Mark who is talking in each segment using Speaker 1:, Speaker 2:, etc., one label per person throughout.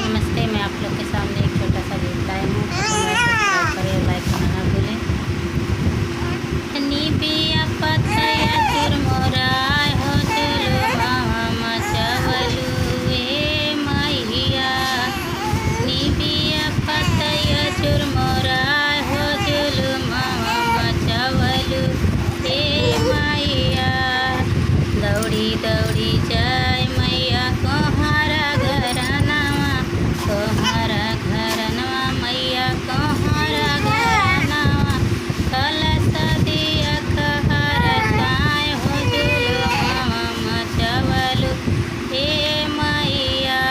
Speaker 1: नमस्ते। मैं आप लोग के सामने एक छोटा सा गीत लाई हूँ। सब्सक्राइब करें, लाइक करना ना भूलें। नी बिया पतया चुरमुराय हो चलो मामा मचवलू ए मैया। नी बिया पतया चुरमुराय हो चलो मामा मचवलू ए मैया। दौड़ी दौड़ी जाय मैया कोहारा घरनावा, कोहारा घरनवा मैया कोहारा घरनावा। कलश दिया कहारा साय हो जुलू मामा मचवलू हे मैया।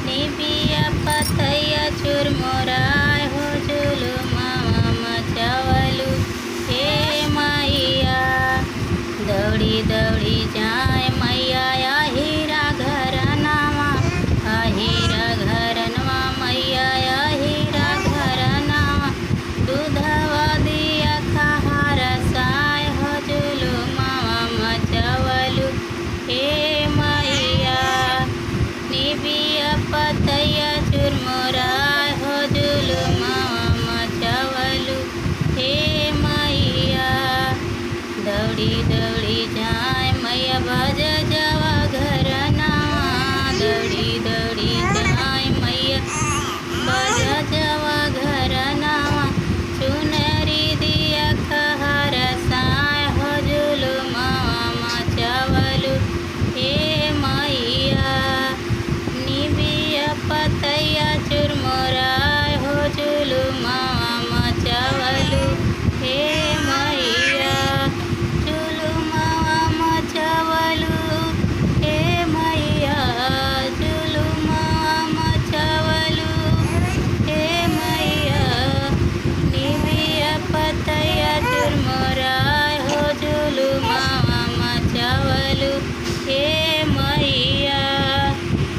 Speaker 1: निबिया पतया चुरमुराय हो जुलू मामा मचवलू हे मैया। दौड़ी दौड़ी जाए मैया हीरा घरनावा, हीरा घरनवा मैया हीरा घरनावा। दूधवा दिया कहारा साय हो जुलू मामा मचवलू हे मैया। निबिया पतया चुरमुराय हो जुलू मामा मचवलू हे मैया। दौड़ी दौड़ी जाए मैया भज जवा घरनावा, दौड़ी दौड़ी जाए मैया भज जवा घरनावा। चुनरी दिया कहारा साय हो जुलू मामा मचवलू हे मैया। निबिया पत